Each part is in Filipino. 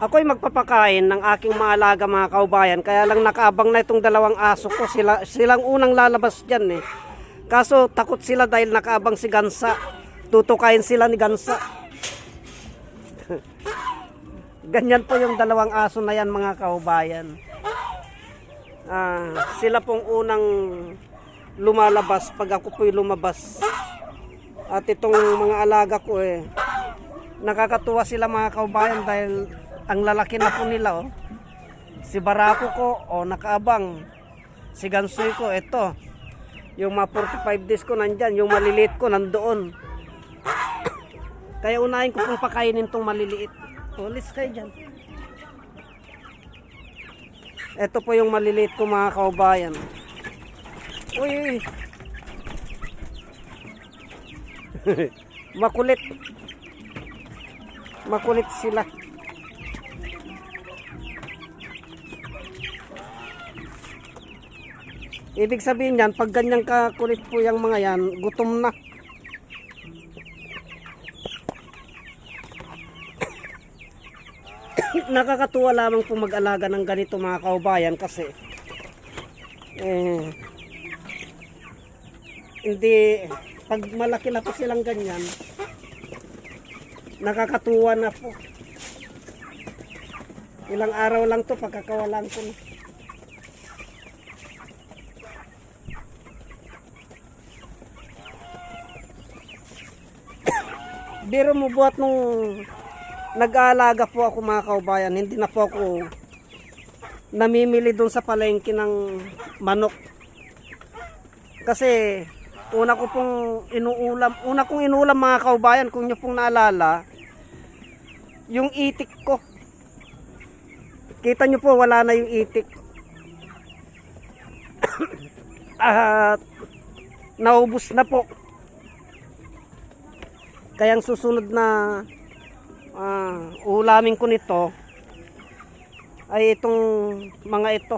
Ako'y magpapakain ng aking mga alaga mga kaubayan. Kaya lang nakaabang na itong dalawang aso ko. Silang unang lalabas dyan eh. Kaso takot sila dahil nakaabang si Gansa. Tutukayin sila ni Gansa. Ganyan po yung dalawang aso na yan mga kaubayan. Sila pong unang lumalabas pag ako po'y lumabas. At itong mga alaga ko eh, nakakatuwa sila mga kaubayan dahil ang lalaki na po nila oh. Si Barako ko nakaabang. Si Gansoy ko ito. Yung mga 45 days ko nandyan, yung maliliit ko nandoon. Kaya unahin ko pong pakainin tong maliliit. Ulis kayo dyan. Ito po yung maliliit ko mga kaubayan. Uy. Makulit. Makulit sila. Ibig sabihin yan, pag ganyang kakulit po yung mga yan, gutom na. Nakakatuwa lamang po mag-alaga ng ganito mga kaubayan kasi hindi, pag malaki na po silang ganyan, nakakatuwa na po. Ilang araw lang to pagkakawalan ko na. Biro mo buhat nung nag-aalaga po ako mga kaubayan, hindi na po ako namimili doon sa palengke ng manok. Kasi una kong inuulam mga kaubayan, kung nyo pong naalala, yung itik ko. Kita nyo po, wala na yung itik. At naubos na po. Kaya ang susunod na ulamin ko nito ay itong mga ito.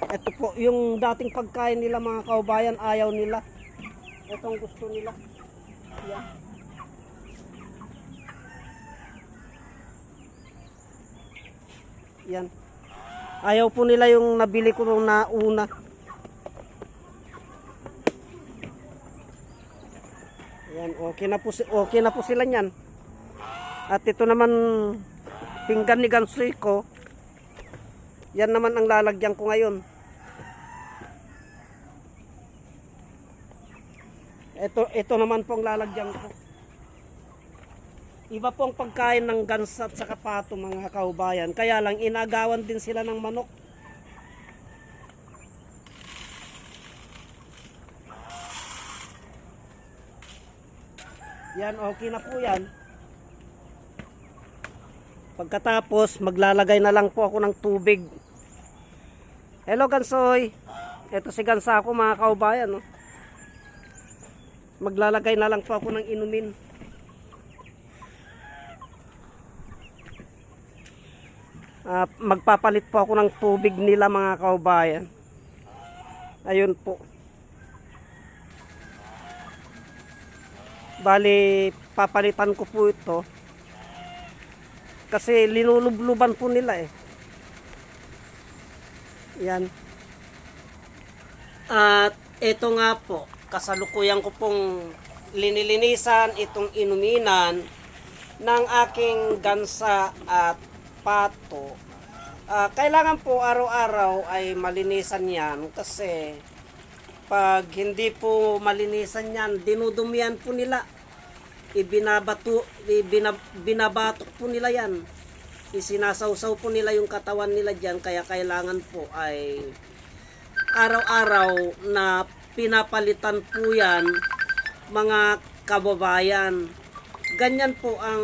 Ito po yung dating pagkain nila mga kaubayan, ayaw nila. Itong gusto nila. Yan. Yan. Ayaw po nila yung nabili ko nung nauna. Yan, okay na po sila niyan. At ito naman pinggan ni Gansoy ko. Yan naman ang lalagyan ko ngayon. Ito naman po ang lalagyan ko. Iba po ang pagkain ng gansa at saka pato mga kaubayan. Kaya lang inagawan din sila ng manok. Yan, okay na po yan. Pagkatapos, maglalagay na lang po ako ng tubig. Hello Gansoy. Ito si Gansa ko mga kaubayan. No? Maglalagay na lang po ako ng inumin. Magpapalit po ako ng tubig nila mga kaubayan. Ayun po. Bali, papalitan ko po ito. Kasi linulubluban po nila eh. Yan. At ito nga po, kasalukuyan ko pong linilinisan itong inuminan ng aking gansa at pato. Kailangan po araw-araw ay malinisan yan kasi pag hindi po malinisan yan, dinudumihan po nila. Binabatok po nila yan. Isinasawsaw po nila yung katawan nila dyan. Kaya kailangan po ay araw-araw na pinapalitan po yan mga kababayan. Ganyan po ang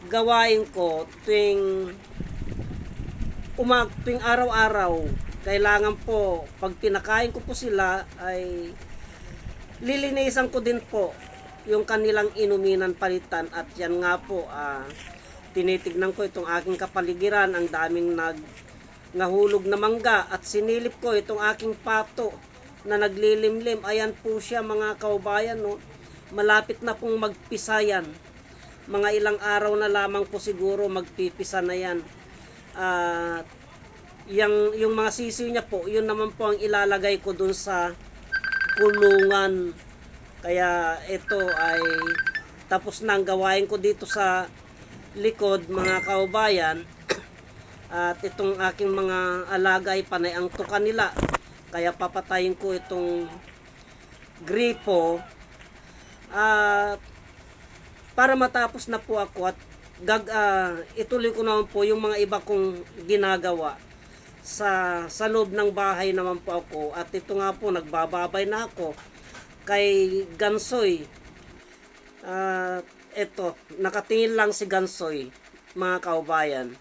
gawain ko tuwing araw-araw. Kailangan po, pag pinakain ko po sila, ay lilinisan ko din po yung kanilang inuminan palitan. At yan nga po, tinitignan ko itong aking kapaligiran, ang daming nahulog na mangga. At sinilip ko itong aking pato na naglilimlim. Ayan po siya mga kaubayan. No? malapit na pong magpisa yan. Mga ilang araw na lamang po siguro magpipisa na yan. At yung mga sisiw niya po, yun naman po ang ilalagay ko dun sa kulungan. Kaya ito ay tapos na ang gawain ko dito sa likod, mga kaubayan. At itong aking mga alaga ay panay ang tuka nila. Kaya papatayin ko itong gripo. At para matapos na po ako at ituloy ko naman po yung mga iba kong ginagawa. Sa loob ng bahay naman po ako. At ito nga po, nagbababay na ako kay Gansoy. Ito, nakatingin lang si Gansoy, mga kaubayan.